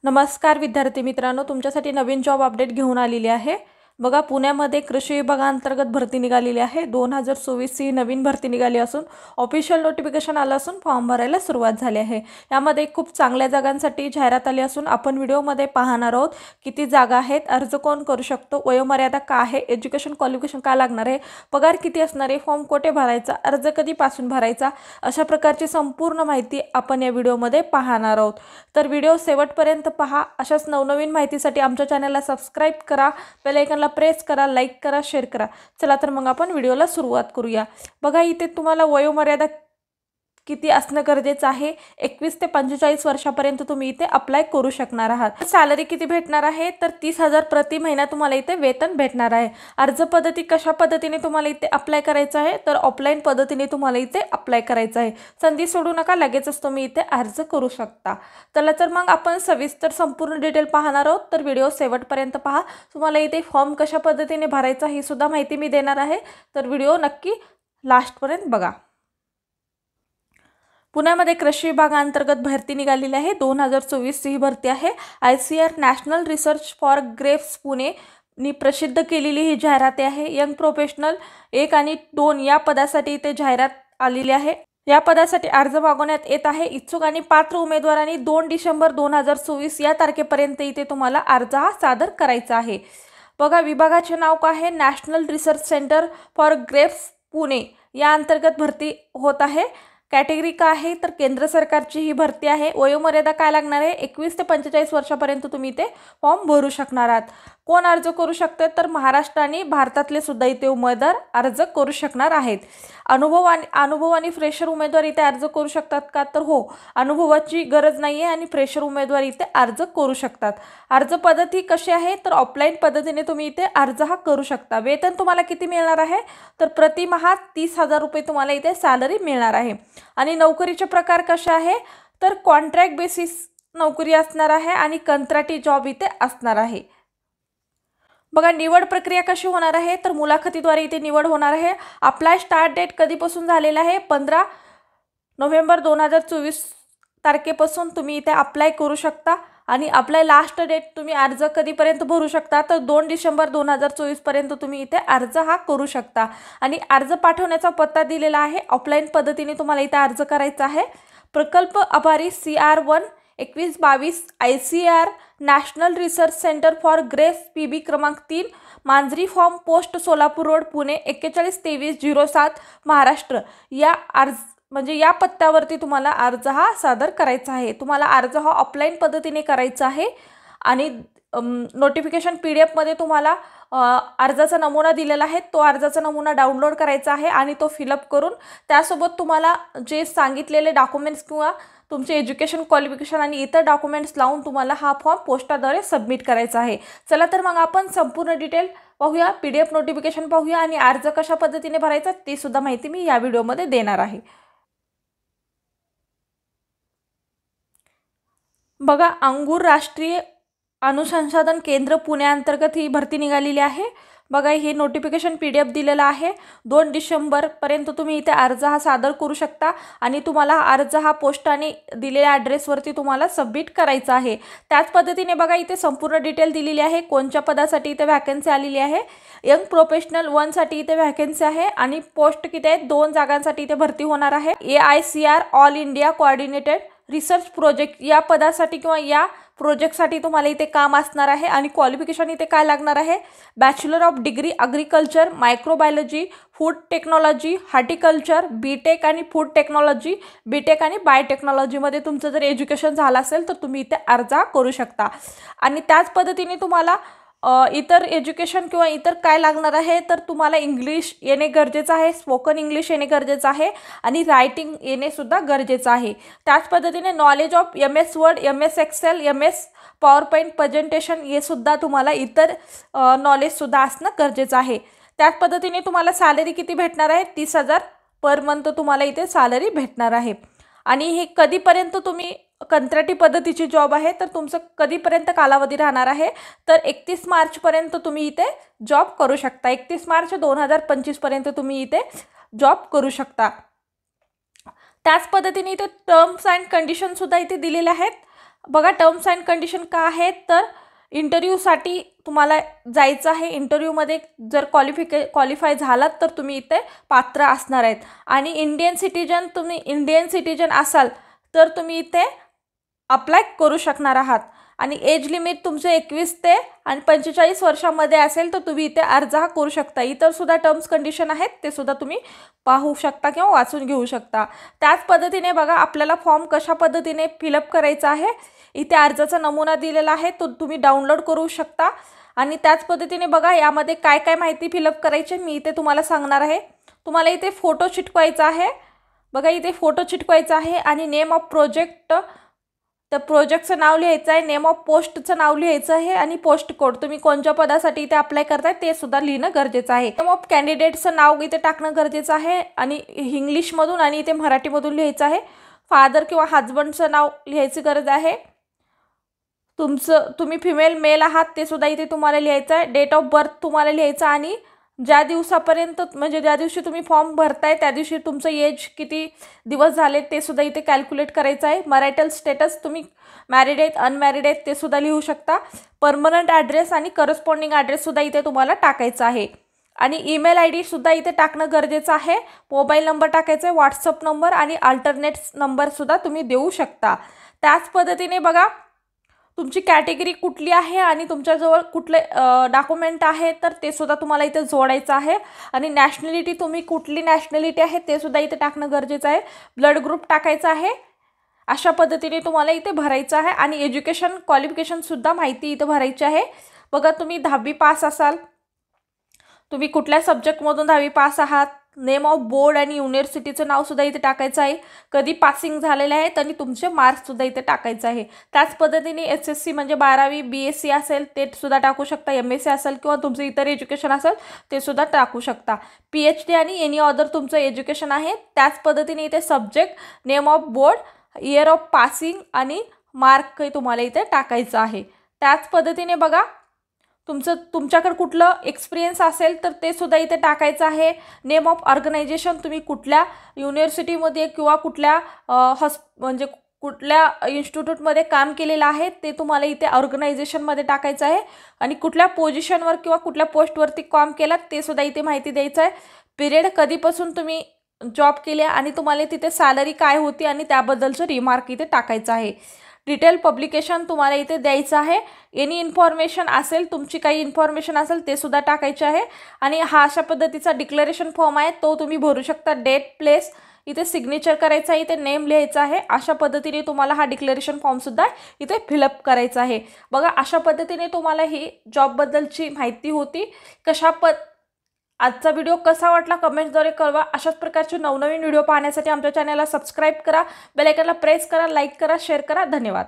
नमस्कार विद्यार्थी मित्रांनो, तुमच्यासाठी नवीन जॉब अपडेट घेऊन आलेली आहे। बघा, पुण्यामध्ये कृषी विभागांतर्गत भरती निघालेली आहे। 2024 ही नवीन भरती निघाली असून ऑफिशियल नोटिफिकेशन आलं असून फॉर्म भरायला सुरुवात झाली आहे। यामध्ये खूप चांगल्या जागांसाठी जाहिरात आली असून आपण व्हिडिओमध्ये पाहणार आहोत किती जागा आहेत, अर्ज कोण करू शकतो, वयोमर्यादा काय आहे, एज्युकेशन क्वालिफिकेशन काय लागणार आहे, पगार किती असणार आहे, फॉर्म कोठे भरायचा, अर्ज कधीपासून भरायचा, अशा प्रकारची संपूर्ण माहिती आपण या व्हिडिओमध्ये पाहणार आहोत। तर व्हिडिओ शेवटपर्यंत पहा। अशाच नवनवीन माहितीसाठी आमच्या चॅनलला सबस्क्राइब करा, बेल आयकॉनला प्रेस करा, लाईक करा, शेअर करा। चला तर मग आपण व्हिडिओला सुरुवात करूया। बघा, इथे तुम्हाला वयोमर्यादा किती असणं गरजेचं आहे, 21 ते 45 वर्षापर्यंत तुम्ही इथे अप्लाय करू शकणार आहात। सॅलरी किती भेटणार आहे तर 30,000 प्रति महिना तुम्हाला इथे वेतन भेटणार आहे। अर्ज पद्धती कशा पद्धतीने तुम्हाला इथे अप्लाय करायचं आहे तर ऑफलाईन पद्धतीने तुम्हाला इथे अप्लाय करायचं आहे। संधी सोडू नका, लगेचच तुम्ही इथे अर्ज करू शकता। चला तर मग आपण सविस्तर संपूर्ण डिटेल पाहणार आहोत, तर व्हिडिओ शेवटपर्यंत पहा। तुम्हाला इथे फॉर्म कशा पद्धतीने भरायचा ही सुद्धा माहिती मी देणार आहे, तर व्हिडिओ नक्की लास्टपर्यंत बघा। पुण्यामध्ये कृषी विभागांतर्गत भरती निघालेली आहे। 2024 ही भरती आहे। ICAR national research for grapes Pune नी प्रसिद्ध केलेली ही जाहिरात आहे। यंग प्रोफेशनल 1 आणि 2 या पदासाठी इथे जाहिरात आलेली आहे। या पदासाठी अर्ज मागवण्यात येत आहे। इच्छुक आणि पात्र उमेदवारांनी 2 डिसेंबर 2024 या तारखेपर्यंत इथे तुम्हाला अर्ज हा सादर करायचा आहे। बघा, विभागाचे नाव काय आहे, national research centre for grapes Pune या अंतर्गत भरती होत आहे। कॅटेगरी काय आहे तर केंद्र सरकारची ही भरती आहे। वयोमर्यादा काय लागणार आहे, 21 ते 45 वर्षापर्यंत तुम्ही इथे फॉर्म भरू शकणार आहात। कोण अर्ज करू शकते तर महाराष्ट्र आणि भारतातले सुद्धा इथे उमेदवार अर्ज करू शकणार आहेत। अनुभव आणि फ्रेशर उमेदवार इथे अर्ज करू शकतात का तर हो, अनुभवाची गरज नाही आहे आणि फ्रेशर उमेदवार इथे अर्ज करू शकतात। अर्ज पद्धती कशी आहे तर ऑफलाईन पद्धतीने तुम्ही इथे अर्ज हा करू शकता। वेतन तुम्हाला किती मिळणार आहे तर प्रतिमाह 30,000 रुपये तुम्हाला इथे सॅलरी मिळणार आहे। आणि नोकरीचे प्रकार कसे आहे तर कॉन्ट्रॅक्ट बेसिस नोकरी असणार आहे आणि कंत्राटी जॉब इथे असणार आहे। बघा, निवड प्रक्रिया कशी होणार आहे तर मुलाखतीद्वारे इथे निवड होणार आहे। अप्लाय स्टार्ट डेट कधीपासून झालेला आहे, 15 नोव्हेंबर 2024 तारखेपासून तुम्ही इथे अप्लाय करू शकता। आणि अप्लाय लास्ट डेट तुम्ही अर्ज कधीपर्यंत भरू शकता तर 2 डिसेंबर 2024 पर्यंत तुम्ही इथे अर्ज हा करू शकता। आणि अर्ज पाठवण्याचा पत्ता दिलेला आहे। ऑफलाईन पद्धतीने तुम्हाला इथे अर्ज करायचा आहे। प्रकल्प आभारी CR1 2122 ICAR national research centre for grapes PB क्रमांक 3 Manjari farm post Solapur road Pune 412307 Maharashtra या या पत्त्यावरती तुम्हाला अर्ज हा सादर करायचा आहे। तुम्हाला अर्ज हा ऑफलाईन पद्धतीने करायचा आहे आणि नोटिफिकेशन PDF मध्ये तुम्हाला अर्जाचा नमुना दिलेला आहे। तो अर्जाचा नमुना डाउनलोड करायचा आहे आणि तो फिलअप करून त्यासोबत तुम्हाला जे सांगितलेले डॉक्युमेंट्स किंवा तुमचे एज्युकेशन क्वालिफिकेशन आणि इतर डॉक्युमेंट्स लावून तुम्हाला हा फॉर्म पोस्टाद्वारे सबमिट करायचा आहे। चला तर मग आपण संपूर्ण डिटेल पाहूया, PDF नोटिफिकेशन पाहूया आणि अर्ज कशा पद्धतीने भरायचा ती सुद्धा माहिती मी या व्हिडिओमध्ये देणार आहे। बघा, अंगूर राष्ट्रीय अनुसंधान केंद्र पुण्याअंतर्गत ही भरती निघालेली आहे। बघा, हे नोटिफिकेशन PDF दिलेला आहे। 2 डिसेंबर पर्यंत तुम्ही इथे अर्ज हा सादर करू शकता आणि तुम्हाला अर्ज हा पोस्टाने दिलेल्या ॲड्रेसवरती तुम्हाला सबमिट करायचा आहे। त्याच पद्धतीने बघा, इथे संपूर्ण डिटेल दिलेली आहे। कोणत्या पदासाठी इथे व्हॅकन्सी आलेली आहे, यंग प्रोफेशनल 1 साठी इथे व्हॅकन्सी आहे आणि पोस्ट किती आहेत, 2 जागांसाठी इथे भरती होणार आहे। AICR all India coordinated research project या पदासाठी किंवा या प्रोजेक्टसाठी तुम्हाला इथे काम असणार आहे। आणि क्वालिफिकेशन इथे काय लागणार आहे, bachelor of degree agriculture, microbiology, food technology, horticulture, BTech आणि फूड टेक्नॉलॉजी, BTech आणि बायोटेक्नॉलॉजीमध्ये तुमचं जर एज्युकेशन झालं असेल तर तुम्ही इथे अर्ज करू शकता। आणि त्याच पद्धतीने तुम्हाला इतर एज्युकेशन किंवा इतर काय लागणार आहे तर तुम्हाला इंग्लिश येणे गरजेचं आहे, स्पोकन इंग्लिश येणे गरजेचं आहे आणि रायटिंग येणे सुद्धा गरजेचं आहे। त्याच पद्धतीने knowledge of MS Word, MS Excel, MS PowerPoint presentation हे सुद्धा तुम्हाला इतर नॉलेज सुद्धा असणं गरजेचं आहे। त्याच पद्धतीने तुम्हाला सॅलरी किती भेटणार आहे, 30,000 पर मंथ तुम्हाला इथे सॅलरी भेटणार आहे। आणि हे कधीपर्यंत तुम्ही कंत्राटी पद्धतीची जॉब आहे तर तुमचं कधीपर्यंत कालावधी राहणार आहे तर 31 मार्च पर्यंत तुम्ही इथे जॉब करू शकता। 31 मार्च 2025 पर्यंत तुम्ही इथे जॉब करू शकता। त्याच पद्धतीने इथे टर्म्स अँड कंडिशन सुद्धा इथे दिलेले आहेत। बघा टर्म्स अँड कंडिशन काय आहेत, तर इंटरव्ह्यूसाठी तुम्हाला जायचं आहे. इंटरव्ह्यूमध्ये जर क्वालिफाय झालात तर तुम्ही इथे पात्र असणार आहेत. आणि तुम्ही इंडियन सिटिजन असाल तर तुम्ही इथे अप्लाय करू शकणार आहात. आणि एज लिमिट तुमचं 21 ते आणि 45 वर्षामध्ये असेल तर तुम्ही इथे अर्ज हा करू शकता. इतरसुद्धा टर्म्स कंडिशन आहेत, ते सुद्धा तुम्ही पाहू शकता किंवा वाचून घेऊ शकता. त्याच पद्धतीने बघा आपल्याला फॉर्म कशा पद्धतीने फिलअप करायचा आहे, इथे अर्जाचा नमुना दिलेला आहे, तो तुम्ही डाउनलोड करू शकता. आणि त्याच पद्धतीने बघा यामध्ये काय काय माहिती फिलअप करायची मी इथे तुम्हाला सांगणार आहे. तुम्हाला इथे फोटो चिटकवायचा आहे. बघा इथे फोटो चिटकवायचा आहे आणि नेम ऑफ प्रोजेक्ट, तर प्रोजेक्टचं नाव लिहायचं आहे, नेम ऑफ पोस्टचं नाव लिहायचं आहे आणि पोस्ट कोड, तुम्ही कोणत्या पदासाठी इथे अप्लाय करताय ते सुद्धा लिहिणं गरजेचं आहे. नेम ऑफ कॅन्डिडेटचं नाव इथे टाकणं गरजेचं आहे आणि इंग्लिशमधून आणि इथे मराठीमधून लिहायचं आहे. फादर किंवा हजबंडचं नाव लिहायची गरज आहे. तुम्ही फिमेल मेल आहात ते सुद्धा इथे तुम्हाला लिहायचं आहे. डेट ऑफ बर्थ तुम्हाला लिहायचं आणि ज्या दिवसापर्यंत म्हणजे ज्या दिवशी तुम्ही फॉर्म भरताय त्या दिवशी तुमचं एज किती दिवस झाले ते सुद्धा इथे कॅल्क्युलेट करायचं आहे. मॅरिटल स्टेटस तुम्ही मॅरिड आहेत अनमॅरिड आहेत ते सुद्धा लिहू शकता. परमनंट ॲड्रेस आणि करस्पॉन्डिंग ॲड्रेससुद्धा इथे तुम्हाला टाकायचा आहे. आणि ईमेल ID सुद्धा इथे टाकणं गरजेचं आहे. मोबाईल नंबर टाकायचा आहे, व्हॉट्सअप नंबर आणि अल्टरनेट नंबरसुद्धा तुम्ही देऊ शकता. त्याच पद्धतीने बघा तुमची कॅटेगरी कुठली आहे आणि तुमच्याजवळ कुठले डॉक्युमेंट आहे तर ते सुद्धा तुम्हाला इथे जोडायचं आहे. आणि नॅशनॅलिटी तुम्ही कुठली नॅशनॅलिटी आहे ते सुद्धा इथे टाकणं गरजेचं आहे. ब्लड ग्रुप टाकायचा आहे. अशा पद्धतीने तुम्हाला इथे भरायचं आहे. आणि एज्युकेशन क्वालिफिकेशनसुद्धा माहिती इथे भरायची आहे. बघा तुम्ही 10वी पास असाल, तुम्ही कुठल्या सब्जेक्टमधून 10वी पास आहात, नेम ऑफ बोर्ड आणि युनिव्हर्सिटीचं नावसुद्धा इथे टाकायचं आहे, कधी पासिंग झालेले आहेत आणि तुमचे मार्क्ससुद्धा इथे टाकायचं आहे. त्याच पद्धतीने SSC म्हणजे 12वी BSc असेल ते सुद्धा टाकू शकता, MSc असेल किंवा तुमचं इतर एज्युकेशन असेल ते सुद्धा टाकू शकता. PhD आणि एनी अदर तुमचं एज्युकेशन आहे. त्याच पद्धतीने इथे subject, name of board, year of passing आणि मार्क तुम्हाला इथे टाकायचं आहे. त्याच पद्धतीने बघा तुमच्याकडे कुठलं एक्सपिरियन्स असेल तर ते सुद्धा इथे टाकायचं आहे. नेम ऑफ ऑर्गनायझेशन, तुम्ही कुठल्या युनिव्हर्सिटीमध्ये किंवा कुठल्या म्हणजे कुठल्या इन्स्टिट्यूटमध्ये काम केलेलं आहे ते तुम्हाला इथे ऑर्गनायझेशनमध्ये टाकायचं आहे. आणि कुठल्या पोझिशनवर किंवा कुठल्या पोस्टवरती काम केलात ते सुद्धा इथे माहिती द्यायचं आहे. पिरियड कधीपासून तुम्ही जॉब केले आणि तुम्हाला तिथे सॅलरी काय होती आणि त्याबद्दलचं रिमार्क इथे टाकायचं आहे. डिटेल पब्लिकेशन तुम्हाला इथे द्यायचं आहे. एनी इन्फॉर्मेशन असेल, तुमची काही इन्फॉर्मेशन असेल ते सुद्धा टाकायचे आहे. आणि हा अशा पद्धतीचा डिक्लेरेशन फॉर्म आहे, तो तुम्ही भरू शकता. डेट, प्लेस इथे सिग्नेचर करायचं आहे, इथे नेम लिहायचं आहे. अशा पद्धतीने तुम्हाला हा डिक्लेरेशन फॉर्मसुद्धा इथे फिलअप करायचा आहे. बघा अशा पद्धतीने तुम्हाला ही जॉबबद्दलची माहिती होती. आजचा व्हिडिओ कसा वाटला कमेंट्सद्वारे कळवा. अशाच प्रकारचे नवनवीन व्हिडिओ पाहण्यासाठी आमच्या चॅनलला सबस्क्राईब करा, बेल आयकॉनला प्रेस करा, लाईक करा, शेअर करा. धन्यवाद.